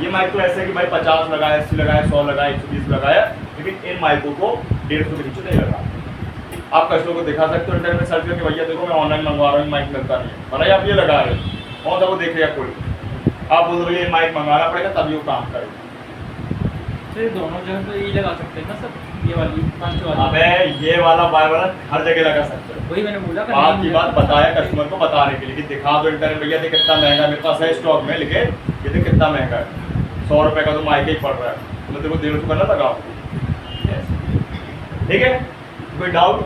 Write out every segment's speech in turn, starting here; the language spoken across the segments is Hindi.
ये माइक तो ऐसे है कि भाई 50 लगाया, 80 लगाया, 100 लगाया, 120 लगाया, लेकिन इन माइकों को 150 के नीचे नहीं लगा। आप कस्टमर को दिखा सकते हो इंटरनेट में सर्च करके, भैया देखो मैं ऑनलाइन मंगवा रहा हूँ, माइक मिलता नहीं है, भले आप ये लगा रहे हो, कौन सा वो देखेगा कोई? आप बोल रहे ये माइक मंगाना पड़ेगा तभी वो काम करेगा। तो ये दोनों जगह तो यही लगा सकते हैं ना सर, ये वाली 5 वाली। अबे ये वाला बाय वाला हर जगह लगा सकते हो। वही मैंने बोला कि आपकी बात बताया कस्टमर को बताने के लिए कि दिखा दो इंटरनेट, भैया देख कितना महंगा मेरे पास है स्टॉक में, लिखे ये देख कितना महंगा है, 100 रुपये का तो माइक ही पड़ रहा है, तो देखो 150 का ना लगाओ। ठीक है, कोई डाउट?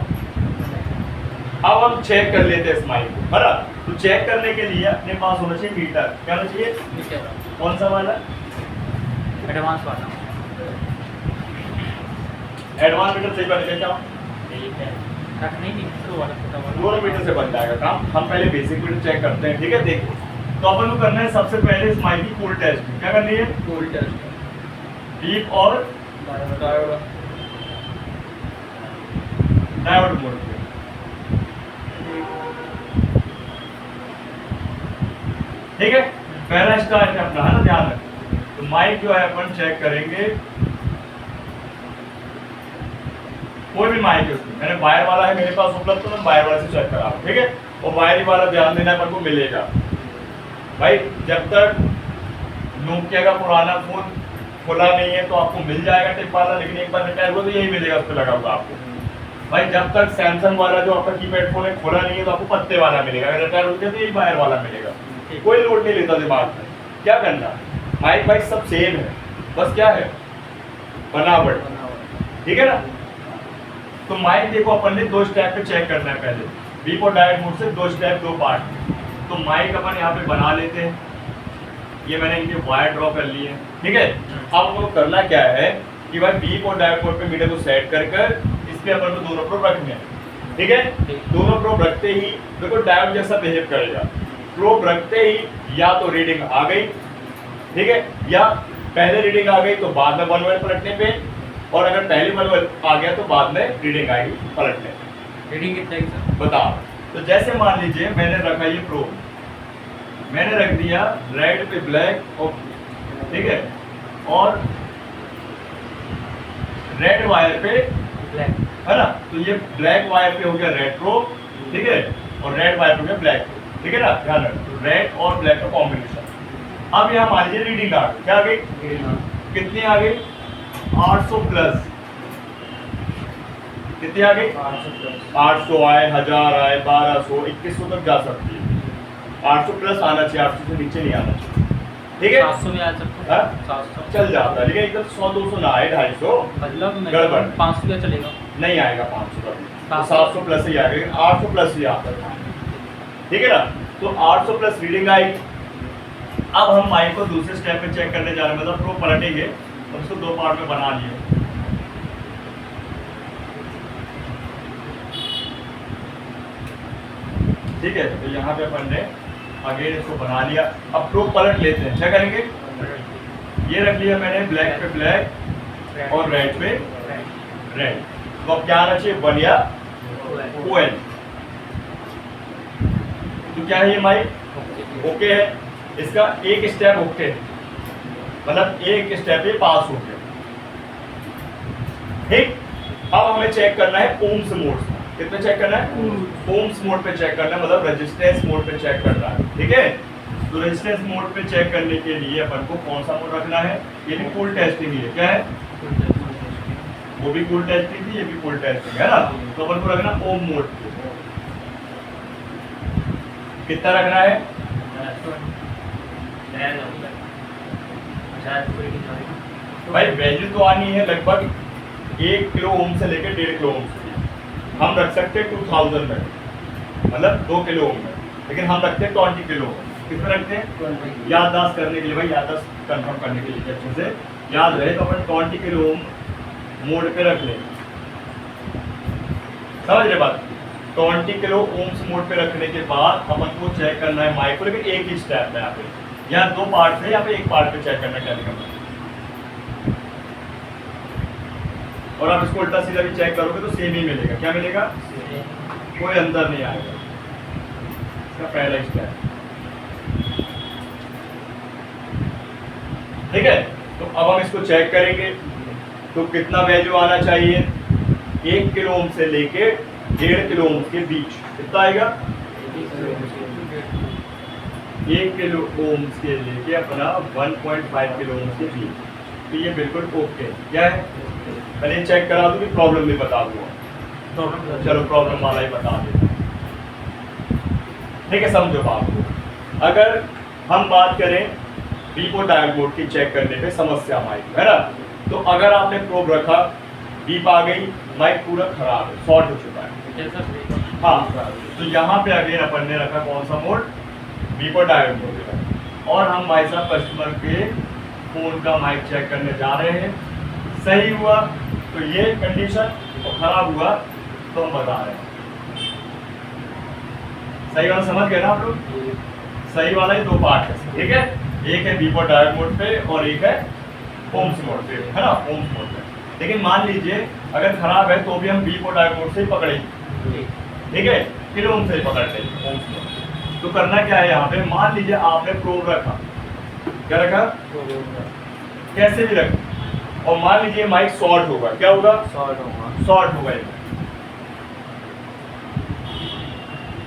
अब हम चेक कर लेते हैं इस माइक को, है ना? तो चेक करने के लिए अपने पास होना चाहिए मीटर। क्या होना चाहिए? कौन सा वाला? एडवांस वाला। एडवांस मीटर सही बन जाओ, नहीं तो वाला छोटा वाला दोनों मीटर से बन जाएगा काम। हम पहले बेसिक मीटर चेक करते हैं, ठीक है? देखो, तो अपन को करना है सबसे पहले इस माइक की कूल टेस्ट। क्या करनी है? कूल टेस्ट, डीप और डायोड मोड पे। ठीक है, पहला स्टार्ट है अपना, है ना? ध्यान रखें। तो माइक जो है अपन चेक करेंगे, कोई भी माइक है उसमें, मैंने वायर वाला है मेरे पास उपलब्ध, तो मैं वायर वाला से चेक करा रहा हूं, ठीक है? और वायर ही वाला ध्यान देना अपन को मिलेगा भाई। जब तक नोकिया का पुराना फोन खुला नहीं है तो आपको मिल जाएगा टिप वाला, लेकिन एक बार रिटायर हुआ तो यही मिलेगा उस पर लगा हुआ आपको। भाई जब तक सैमसंग वाला जो आपका कीपैड फोन है खुला नहीं है तो आपको पत्ते वाला मिलेगा, अगर रिटायर हो गया तो यही वायर वाला मिलेगा। कोई लोड नहीं लेता दिमाग में। क्या करना, माइक भाई सब सेम है, बस क्या है बनावट, ठीक है ना? तो माइक देखो अपन ने 2 स्टेप पे चेक करना है पहले, बीप और डायोड मोड से 2 स्टेप 2 पार्ट। तो माइक अपन यहाँ पे बना लेते हैं, ये मैंने इनके वायर ड्रॉ कर लिए हैं, ठीक है? अब हमको करना क्या है कि भाई बीप और डायोड मोड पे मीटर को सेट कर कर इस पे अपन को दोनों प्रोब रखने हैं, ठीक है? दोनों प्रोब रखते ही देखो डायोड जैसा बिहेव करेगा। प्रोब रखते ही या तो रीडिंग आ गई, ठीक है, या पहले रीडिंग आ गई तो बाद में 1 वायर पलटने पे, और अगर पहले 1 वायर आ गया तो बाद में रीडिंग आएगी पलटने पे। रीडिंग कितना है सर? बताओ। तो जैसे मान लीजिए मैंने रखा ये प्रोब, मैंने रख दिया रेड पे ब्लैक, और ठीक है, और रेड वायर पे ब्लैक, है ना? तो ये ब्लैक वायर पे हो गया रेड प्रोब, ठीक है, और रेड वायर पे हो गया ब्लैक, ठीक है ना? ध्यान रखो, रेड और ब्लैक का कॉम्बिनेशन। अब यहाँ मान लीजिए रीडिंग आ गई, क्या आ गई? कितनी आ गई? 800 प्लस। कितनी आ गई? 800 आए, 1000 आए, 1200, 2100 तक जा सकती है। 800 प्लस आना चाहिए, 800 से नीचे नहीं आना चाहिए, ठीक है? 700 में आ सकता है, 700 चल जाता है, लेकिन एकदम 100-200 ना आए, 250 मतलब गड़बड़। 500 का चलेगा, नहीं आएगा 500 का भी, तो 700 प्लस ही आएगा, लेकिन 800 प्लस ही आता है, ठीक है ना? तो 800 प्लस रीडिंग आई। अब हम माइक को दूसरे स्टेप पे चेक करने जा रहे हैं, मतलब प्रोब पलटेंगे और उसको 2 पार्ट में बना लिए। ठीक है, तो यहाँ पे अपन ने अगेन इसको बना लिया। अब प्रोब पलट लेते हैं, क्या करेंगे? ये रख लिया मैंने ब्लैक पे ब्लैक और रेड पे रेड। तो अब क्या आना चाहिए? बढ़िया ON। तो क्या है ये माइक? ओके है। इसका एक स्टेप ओके, मतलब एक स्टेप ये पास हो गया, ठीक? अब हमें चेक करना है ओम्स मोड। कितने चेक करना है? ओम्स मोड पे चेक करना है, मतलब रेजिस्टेंस मोड पे चेक करना है, ठीक है? तो रेजिस्टेंस मोड पे चेक करने के लिए अपन को कौन सा मोड रखना है? ये भी कूल टेस्टिंग ही है, क्या है? वो भी कूल टेस्टिंग थी, ये भी कूल टेस्टिंग है ना? तो अपन को रखना ओम मोड पे। कितना रखना है? भाई वैल्यू तो आनी है लगभग 1 किलो ओम से लेकर 1.5 किलो ओम से। हम रख सकते हैं 2000 में, मतलब 2 किलो ओम में, लेकिन हम रखते हैं 20 किलो। किसमें रखते हैं? याददाश्त करने के लिए भाई, याददाश्त कंफर्म करने के लिए अच्छे से याद रहे, तो अपन 20 किलो ओम मोड पे रख लें। समझ रहे बात? 20 किलो ओम्स मोड पे रखने के बाद अपन को चेक करना है माइक को, लेकिन एक ही स्टेप है यहाँ पे, या 2 पार्ट है, यहाँ पे एक पार्ट पे चेक करना क्या लिखा है। और आप इसको उल्टा सीधा भी चेक करोगे तो सेम ही मिलेगा। क्या मिलेगा? कोई अंतर नहीं आएगा। इसका पहला स्टेप ठीक है, तो अब हम इसको चेक करेंगे। तो कितना वैल्यू आना चाहिए, 1 किलो ओम से लेके 1.5 किलो ओम के बीच कितना आएगा, 1 किलो ओम से लेके अपना 1.5 किलो ओम के बीच। तो ये बिल्कुल ओके क्या है, पहले चेक करा दूँ कि प्रॉब्लम भी बता दूंगा। चलो प्रॉब्लम वाला ही बता देता, ठीक है, समझो बात को। अगर हम बात करें बीपो डायोड मोड की चेक करने पे समस्या माइक है ना, तो अगर आपने प्रोब रखा, बीप आ गई, माइक पूरा खराब है, शॉर्ट हो चुका है। हाँ, तो यहाँ पे अगेन अपन ने रखा कौन सा मोड, बीपो डायोड मोड। और हम भाई साहब कस्टमर के फोन का माइक चेक करने जा रहे हैं, सही हुआ तो ये कंडीशन, और खराब हुआ तो हम बता रहे हैं। सही वाला समझ गए ना आप लोग, सही वाला ही 2 पार्ट है, ठीक है, एक है बीपो डायोड मोड पे और एक है ओम्स मोड पे, है ना, ओम्स मोड पे। लेकिन मान लीजिए अगर खराब है तो भी हम बीपो डायोड मोड से ही पकड़ेंगे, ठीक है, किलो ओम से ही पकड़ लेंगे ओम्स मोड। तो करना क्या है यहाँ पे, मान लीजिए आपने प्रोब रखा, क्या रखा, कैसे भी रखा, और मान लीजिए माइक शॉर्ट होगा, क्या होगा, शॉर्ट होगा,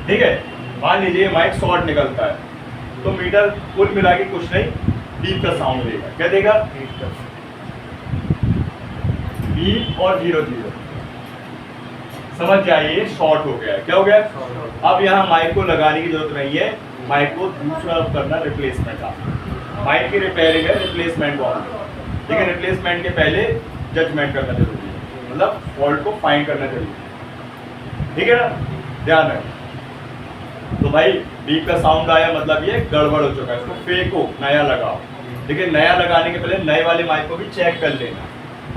ठीक है, मान लीजिए माइक शॉर्ट निकलता है, तो मीटर कुल मिला के कुछ नहीं, बीप का साउंड देगा, क्या देगा, बीप और 0 0। समझ जाइए शॉर्ट हो गया, क्या हो गया। अब यहाँ माइक को लगाने की जरूरत नहीं है, माइक को दूसरा करना रिप्लेसमेंट का, माइक की रिपेयरिंग है, रिप्लेसमेंट को, लेकिन रिप्लेसमेंट के पहले जजमेंट करना जरूरी है, मतलब फॉल्ट को फाइंड करना जरूरी है, ठीक है ना, ध्यान रखें। तो भाई बीप का साउंड आया, मतलब ये गड़बड़ हो चुका है, इसको फेंको, नया लगाओ। लेकिन नया लगाने के पहले नए वाले माइक को भी चेक कर लेना,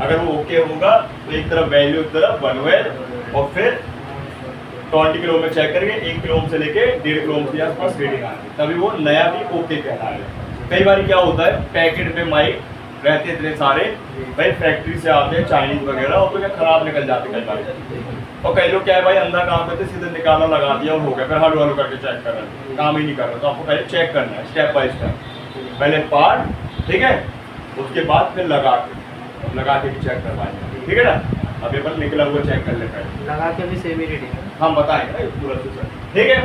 अगर वो ओके होगा तो एक तरफ वैल्यू, एक तरफ 1 वेल, और फिर 20 किलो में चेक करके 1 किलो ओम से लेके 1.5 किलो ओम के आसपास रीडिंग आ रही, तभी वो नया भी ओके कहला है। कई बार क्या होता है, पैकेट पे माइक रहते इतने सारे, भाई फैक्ट्री से आते हैं चाइनीज वगैरह, और तो क्या खराब निकल जाते कई बार, और कई लोग क्या है भाई अंदर काम करते सीधे निकाला लगा दिया और हो गया, फिर हलू हलू करके चेक कर रहे हैं, काम ही नहीं कर रहे। तो आपको पहले चेक करना है स्टेप बाय स्टेप, पहले पार्ट, ठीक है, उसके बाद फिर लगा के भी चेक करवाएंगे, ठीक है ना। अभी अपन निकला हुआ चेक कर लेते हैं, लगा के भी सेम ही रीडिंग हम बताएंगे ना पूरा सिस्टम, ठीक है।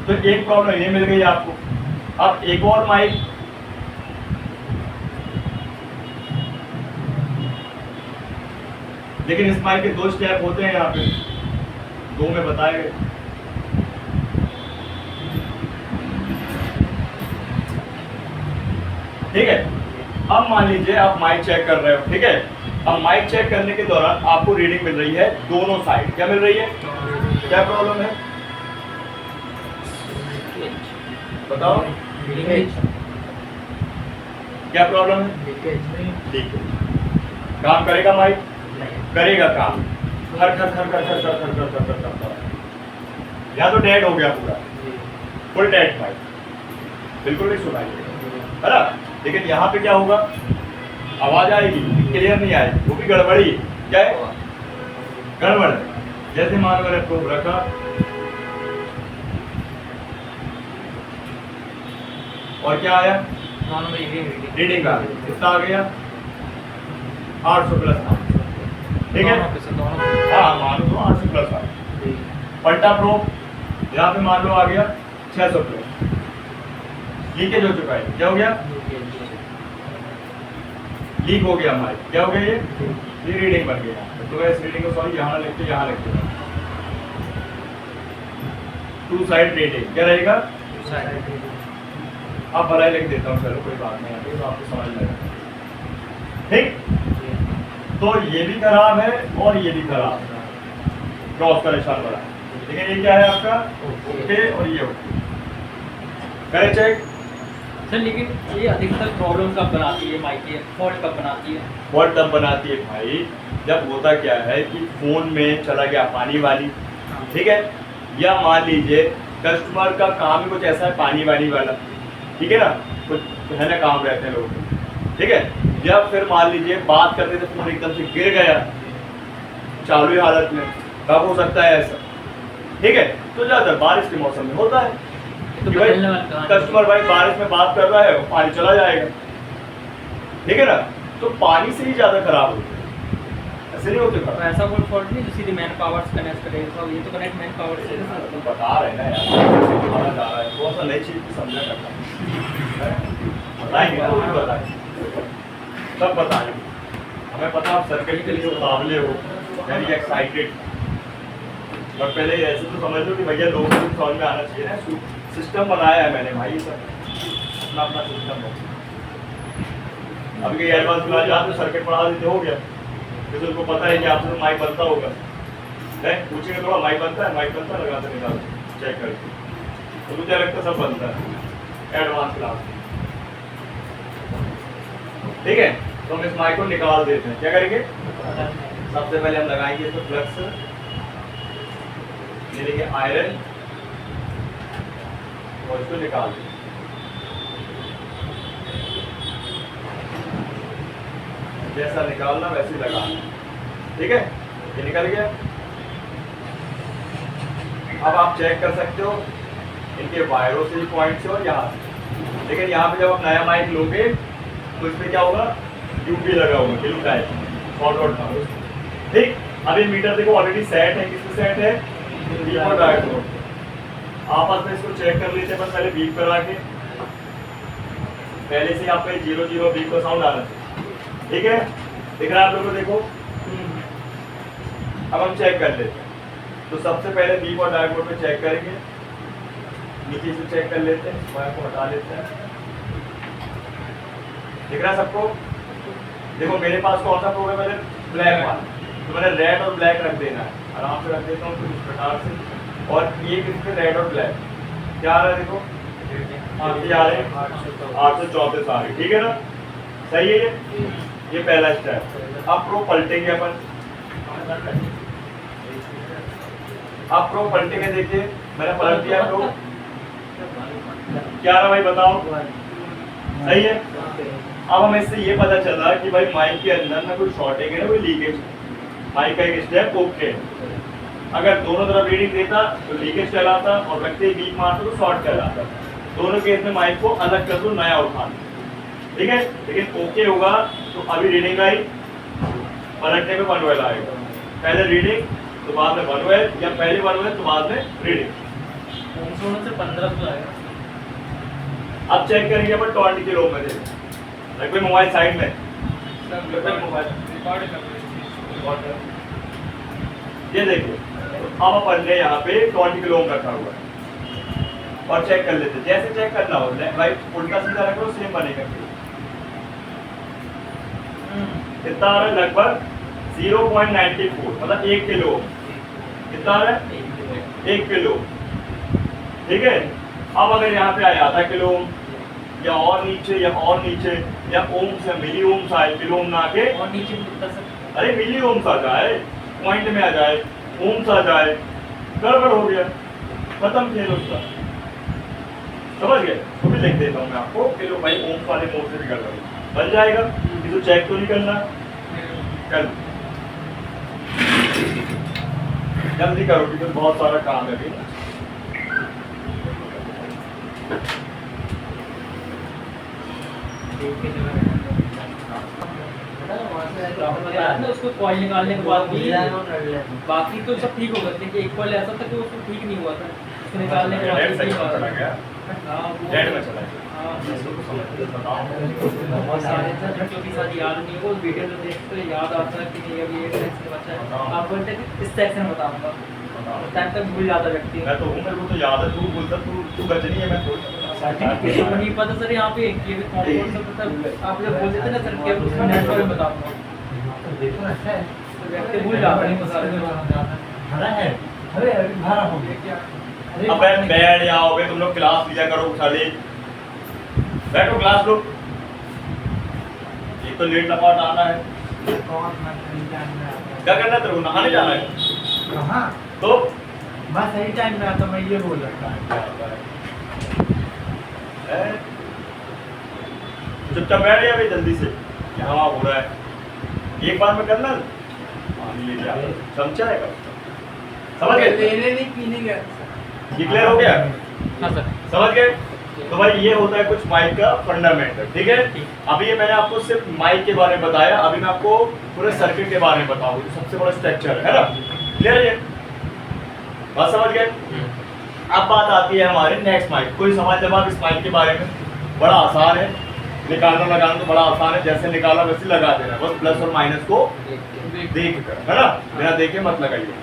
तो एक प्रॉब्लम ये मिल गई आपको। अब एक और माइक, लेकिन इस माइक के 2 स्टेप होते हैं यहाँ पे, 2 में बताए गए। ठीक है, अब मान लीजिए आप माइक चेक कर रहे हो, ठीक है, अब माइक चेक करने के दौरान आपको रीडिंग मिल रही है दोनों साइड, क्या मिल रही है, क्या प्रॉब्लम है बताओ, क्या प्रॉब्लम है, लीकेज। काम करेगा माइक, करेगा काम, खर खर खर खर खर खर खर खर खर खर, या तो डेड हो गया पूरा, फुल डेड माइक, बिल्कुल नहीं सुनाई देगा, है ना। लेकिन यहाँ पे क्या होगा, आवाज आएगी, क्लियर नहीं आएगी, वो भी गड़बड़ी, क्या है, गड़बड़। जैसे मान लो मैंने प्रोब रखा, और क्या आया, रीडिंग का कितना आ गया, 800 प्लस, ठीक है, हाँ मान लो 800 प्लस आ गया। पलटा प्रोब, यहाँ पे मान लो आ गया 600 प्लस, लीकेज हो चुका है, क्या हो गया, लीक हो गया हमारे, क्या हो गया, ये रीडिंग बन गया। तो इस रीडिंग को सॉरी यहाँ लिखते, यहाँ लिखते 2 साइड रीडिंग, क्या रहेगा, अब भलाई लिख देता हूँ, चलो कोई बात नहीं आती, तो आपको समझ लगेगा, ठीक। तो ये भी खराब है और ये भी खराब है, क्रॉस का निशान बना, लेकिन ये क्या है आपका ओके, और ये ओके, करें चेक सर। लेकिन ये अधिकतर प्रॉब्लम कब बनाती है माइक की, फॉल्ट कब बनाती है, फॉल्ट तब बनाती है भाई जब होता क्या है कि फोन में चला गया पानी वाली, ठीक है, या मान लीजिए कस्टमर का काम ही कुछ ऐसा है पानी वाली वाला, ठीक है ना, कुछ है ना काम रहते हैं लोगों को, ठीक है। जब फिर मान लीजिए बात करते थे फोन एकदम से गिर गया चालू ही हालत में, तब हो सकता है ऐसा, ठीक है। तो ज़्यादातर बारिश के मौसम में होता है तो कि भाई कस्टमर भाई बारिश में बात कर रहा है, पानी चला जाएगा, ठीक है ना, तो पानी से ही ज़्यादा खराब होते हैं, ऐसे नहीं होते तो खराब। ऐसा कोई फॉल्ट नहीं जो सीधे मैन पावर से कनेक्ट करेगा, ये तो कनेक्ट मैन पावर से है। तो बता रहे ना यार, हमारा जा रहा है थोड़ा सा नई चीज़ भी समझा करना, बताएंगे ना, वो भी बताएंगे, सब बताएंगे। हमें पता आप सर्किट के लिए उतावले हो, वेरी एक्साइटेड, और पहले ऐसे तो समझ लो कि भैया लोगों को समझ में आना चाहिए ना, सिस्टम बनाया है मैंने भाई, सब अपना अपना सिस्टम है। अभी कहीं एडवांस क्लास यहाँ पे सर्किट पढ़ा देते हो गया, जैसे उनको पता है कि आपसे तो माइक बनता होगा, है पूछेंगे थोड़ा माइक बनता है, माइक बनता है, लगाते निकाल चेक करके, तो मुझे लगता है सब बनता है एडवांस क्लास में। ठीक है, तो हम इस माइक को निकाल देते हैं, क्या करेंगे, सबसे पहले हम लगाएंगे तो फ्लक्स, ये लेंगे आयरन और इसको निकाल देंगे। जैसा निकालना वैसे ही लगाना, ठीक है, ये निकल गया। अब आप चेक कर सकते हो इनके वायरों से, पॉइंट से और यहाँ से, लेकिन यहाँ पे जब आप नया माइक लोगे तो इसमें क्या होगा, ड्यूटी लगा होगा, ब्लू टाइप शॉर्ट आउट था। ठीक, अब ये मीटर देखो ऑलरेडी सेट है, किसमें सेट है, बीप और डायोड। आपस में इसको चेक कर लेते हैं, बस पहले बीप करा के, पहले से यहाँ पे 0 बीप का साउंड आ रहा है, ठीक है, दिख रहा है आप लोगों को, देखो। अब हम चेक कर लेते हैं, तो सबसे पहले बीप और डायोड पे चेक करेंगे, नीचे से चेक कर लेते हैं, वायर को हटा लेते हैं, दिख रहा है सबको। देखो मेरे पास कौन सा प्रोग्राम है, ब्लैक वाला, तो मैंने रेड और ब्लैक रख देना है, आराम से रख देता हूँ कुछ इस प्रकार से, और एक इसमें रेड और ब्लैक क्या आ रहा है, देखो ये आ रहे हैं 834 आ रही, ठीक है ना, सही है ये पहला स्टेप। अब प्रो पलटेंगे अपन, अब प्रो पलटेंगे, देखिए मैंने पलट दिया प्रो, क्या रहा भाई बताओ, सही है। अब हमें इससे ये पता चला कि भाई माइक के अंदर ना कोई शॉर्टिंग है ना कोई लीकेज, माइक का एक स्टेप ओके, अगर दोनों तरफ रीडिंग देता तो लीकेज कहलाता, और रखते ही बीप मारता तो शॉर्ट कहलाता। दोनों केस में माइक को अलग कर दो, नया उठाना, ठीक है, लेकिन ओके होगा तो अभी रीडिंग आई, पलटने में 1 वेल आएगा, पहले रीडिंग तो बाद में 1 वेल, या पहले 1 वेल तो बाद में रीडिंग, 16 से 15 तो आएगा। अब चेक करेंगे अपन 20 किलो में, रखो मोबाइल साइड में, मोबाइल ये देखिए, अब अपन ने यहाँ पे 20 किलो रखा हुआ है, और चेक कर लेते, जैसे चेक करना हो राइट उल्टा सीधा रखो, सेम बनेगा। कितना आ रहा है, लगभग 0.94, मतलब 1 किलो, कितना आ रहा है, 1 किलो, ठीक है। अब अगर यहाँ पे आए आधा किलो या और नीचे, या और नीचे, या ओम से मिली ओम्स आए, किलो ओम ना आके, और नीचे भी कितना सर, अरे मिली ओम्स आ जाए, पॉइंट में आ जाए, ओम्स आ जाए, गड़बड़ हो गया, खत्म खेल उसका, समझ गए। तो भी लिख देता हूँ मैं आपको, किलो भाई ओम्स वाले मोड से भी गड़बड़ बन जाएगा, तो चेक तो नहीं करना, कर जल्दी करो क्योंकि बहुत सारा काम है अभी। उसको कॉइल निकालने के बाद भी बाकी तो सब ठीक होगा, लेकिन एक कॉइल ऐसा था कि उसको ठीक नहीं हुआ था, उसको निकालने के बाद डेढ़ सेकंड चला गया, डेढ़ में चला गया। बहुत सारे बच्चों की शादी याद नहीं है, वीडियो तो देखते याद आता है कि नहीं अभी एक सेक्शन बचा है, आप बोलते हैं कि इस सेक्शन बताऊंगा, टाइम तक भूल जाता व्यक्ति। मैं तो हूँ, मेरे को तो याद है, तू बोलता तू बचनी है, मैं किसी को नहीं पता सर, यहाँ पे ये भी कौन सा पता, आप जब बोल देते ना सर केवल उसका नेटवर्क बताऊंगा, तो व्यक्ति भूल जाता है। अब बैठ जाओ बे, तुम लोग क्लास लिया करो, खाली बैठो क्लास लो, एक तो लेट लपाट आना है, क्या करना है तेरे को, नहाने जाना है, तो मैं सही टाइम में आता, मैं ये बोल रहा था। चुपचाप बैठ गया भाई, जल्दी से यहाँ हो रहा है, एक बार में करना, पानी ले जा, चमचा है बस, समझ गए, लेने नहीं पीने गया। ये क्लियर हो गया, हाँ सर, समझ गए। तो भाई ये होता है कुछ माइक का फंडामेंटल, ठीक है। अभी ये मैंने आपको सिर्फ माइक के बारे में बताया, अभी मैं आपको पूरे सर्किट के बारे में बताऊंगा, जो सबसे बड़ा स्ट्रक्चर है ना। क्लियर है ये बात, समझ गए। अब बात आती है हमारे नेक्स्ट माइक। कोई सवाल जवाब इस माइक के बारे में? बड़ा आसान है, निकालना लगाना तो बड़ा आसान है, जैसे निकाला वैसे लगा देना, बस प्लस और माइनस को देख कर, है ना, बिना देखे मत लगाइए,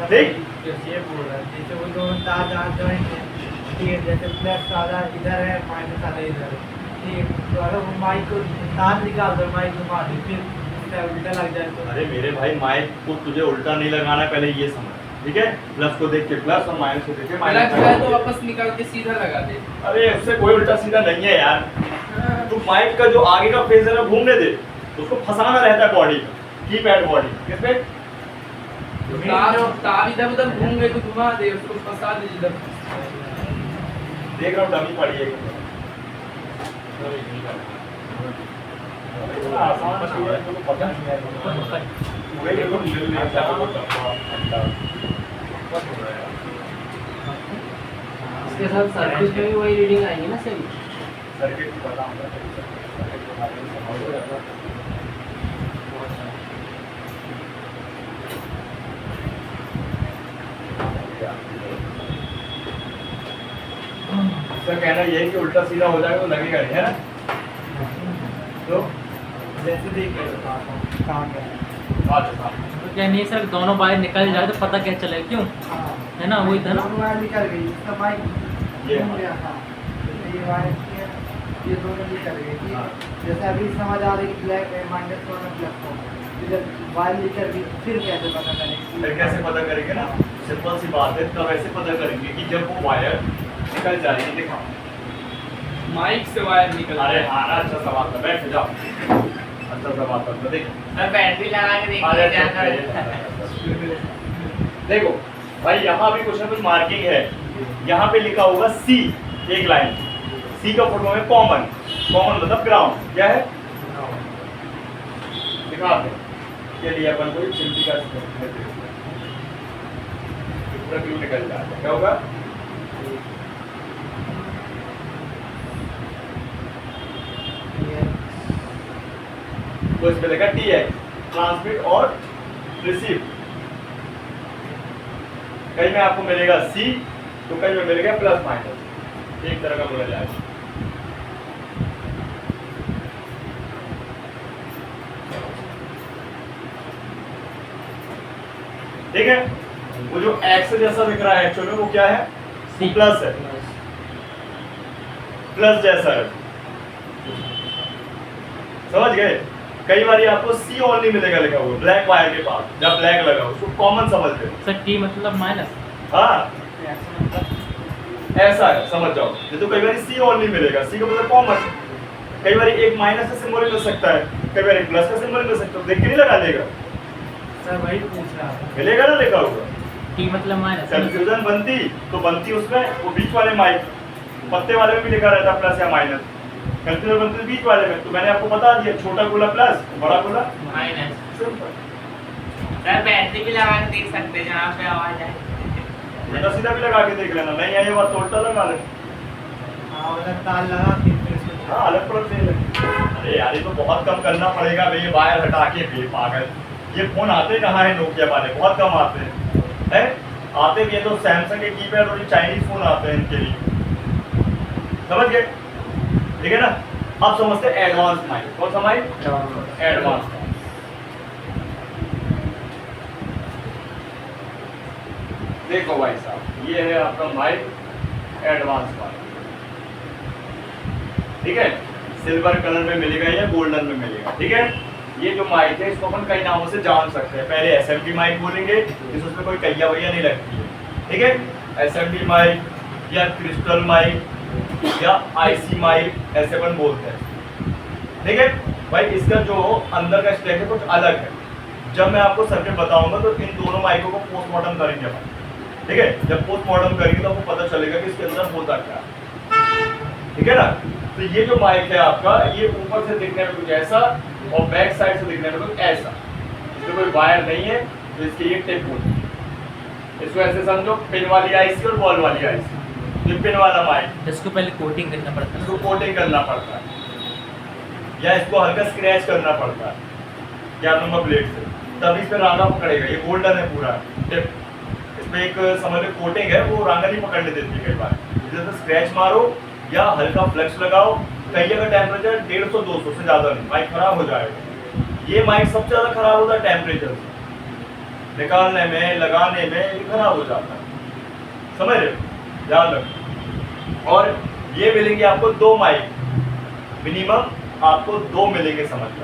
ठीक। ये बोल रहा है जैसे वो दोनों तार जहाँ जॉइंट है, ठीक है, जैसे प्लस आधा इधर है माइनस आधा इधर है, ठीक है, तो अगर वो माइक को तार निकाल दो, माइक घुमा दो, फिर उसका उल्टा लग जाए तो अरे मेरे भाई माइक को तुझे उल्टा नहीं लगाना, पहले ये समझ, ठीक है। प्लस को देख के प्लस और माइनस को देख के माइनस, तो वापस निकाल के सीधा लगा दे। अरे उससे कोई उल्टा सीधा नहीं है यार। तू माइक का जो आगे का फेस है ना घूमने दे, उसको फंसाना रहता है बॉडी में, कीपैड बॉडी किसमें। तार इधर उधर घूम गए तो घुमा दे, उसको फंसा दे जिधर। देख रहा हूँ डमी पड़ी है। आसान है, पता नहीं है। इसके साथ सर्किट में भी वही रीडिंग आएगी ना सेम। सर्किट पता होगा। इसका कहना ये है कि उल्टा सीधा हो जाएगा तो लगेगा नहीं, है ना। तो जैसे देख रहे हो कहाँ गया। अच्छा तो क्या नहीं सर, दोनों बाहर निकल जाए तो पता क्या चले, क्यों है ना, वही था ना। दोनों वायर निकल गई, इसका माइक ये घूम गया था, जैसे ये वायर किया, ये दोनों निकल गए, ठीक है। जैसे अभी समझ आ रही है कि ब्लैक है माइनस वन और प्लस वन, इधर वायर निकल गई, फिर कैसे पता करेंगे? फिर कैसे पता करेंगे ना, सिंपल सी बात है। तब ऐसे पता करेंगे कि जब वो वायर निकल जाएगी, दिखाओ माइक से वायर निकल। अरे हाँ ना, अच्छा सवाल था, बैठ जाओ, अच्छा सवाल था, देख मैं बैटरी लगा के अरे देखो भाई, यहाँ भी कुछ ना कुछ मार्किंग है। यहाँ पे लिखा होगा सी, एक लाइन, सी का फुल फॉर्म है कॉमन। कॉमन मतलब ग्राउंड, क्या है दिखा दे के लिए अपन को चिमटी का पूरा क्यों निकल जाता है, क्या होगा? तो इसमें लिखा टी है, ट्रांसमिट और रिसीव। कहीं में आपको मिलेगा सी, तो कहीं में मिलेगा प्लस माइनस, एक तरह का बोला जाएगा। ठीक है, वो जो एक्स जैसा दिख रहा है एक्चुअल में वो क्या है? सी प्लस है, प्लस जैसा है, समझ गए। कई बार आपको सी ओनली मिलेगा लिखा हुआ ब्लैक वायर के पास, जब ब्लैक लगा उसको कॉमन समझते हैं। सर टी मतलब माइनस। हाँ ऐसा है, समझ जाओ। ये तो कई बार सी ओनली मिलेगा, सी का मतलब कॉमन। कई बार एक माइनस का सिंबल मिल सकता है, कई बार एक प्लस का सिंबल मिल सकता है, देख के नहीं लगा लेगा, सर वही पूछ रहा था। मिलेगा ना लिखा हुआ। टी मतलब माइनस। कंफ्यूजन बनती तो बनती उसमें वो बीच वाले माइक पत्ते वाले में भी लिखा रहता प्लस या माइनस, कंफ्यूजन बनती बीच वाले में। तो मैंने आपको बता दिया, छोटा गोला प्लस, बड़ा गोला माइनस। सिंपल। सर बैटरी भी लगा के देख सकते हैं जहाँ पे आवाज आए। उल्टा सीधा भी लगा के देख लेना, नहीं आई बात तो उल्टा लगा लेना। हाँ वाला तार लगा के फिर इसको हाँ अलग पलट दे लेना। अरे यार ये तो बहुत कम करना पड़ेगा भाई, ये वायर हटा के भी पागल। ये फोन आते कहाँ है नोकिया वाले, बहुत कम आते हैं, हैं? आते भी है तो सैमसंग के कीपैड और चाइनीज फोन आते हैं इनके लिए, समझ गए? ठीक है ना। अब समझते हैं एडवांस माइक। कौन सा माइक? एडवांस। देखो भाई साहब, ये है आपका माइक एडवांस माइक, ठीक है। सिल्वर कलर में मिलेगा या गोल्डन में मिलेगा, ठीक है। ये जो माइक है इसको अपन कई नामों से जान सकते हैं। पहले एसएमडी माइक बोलेंगे, जिसमें कोई कैया वैया नहीं लगती है, ठीक है। एसएमडी माइक या क्रिस्टल माइक या आईसी माइक ऐसे अपन बोलते हैं, ठीक है भाई। इसका जो अंदर का स्टेक है कुछ अलग है। जब मैं आपको सर्किट बताऊंगा तो इन दोनों माइकों को पोस्टमार्टम करेंगे अपन, ठीक है। जब पोस्टमार्टम करेंगे तो आपको पता चलेगा कि इसके अंदर होता क्या, ठीक है ना। तो ये जो माइक है आपका, ये ऊपर से दिखने में कुछ ऐसा और बैक साइड से दिखने में कुछ ऐसा, इसमें कोई वायर नहीं है, तो इसकी ये टिप होती है। इसको ऐसे समझो, पिन वाली आईसी और बॉल वाली आईसी, ये पिन वाला माइक, इसको पहले कोटिंग करना पड़ता इसको है। कोटिंग करना पड़ता है या इसको हल्का स्क्रैच करना पड़ता है क्या नंबर प्लेट से, तभी इस पे रांगा पकड़ेगा। ये गोल्डन है पूरा टिप, इसमें एक समझ लो कोटिंग है, वो रांगा नहीं पकड़ने देती कई बार। इधर से स्क्रैच मारो या हल्का फ्लेक्स लगाओ, कई जगह टेम्परेचर 150-200 से ज़्यादा नहीं, माइक खराब हो जाएगा। ये माइक सबसे ज़्यादा खराब होता है टेम्परेचर से, निकालने में लगाने में ये खराब हो जाता है, समझ रहे हो, ध्यान रखो। और ये मिलेंगे आपको 2 माइक, मिनिमम आपको 2 मिलेंगे, समझ लो।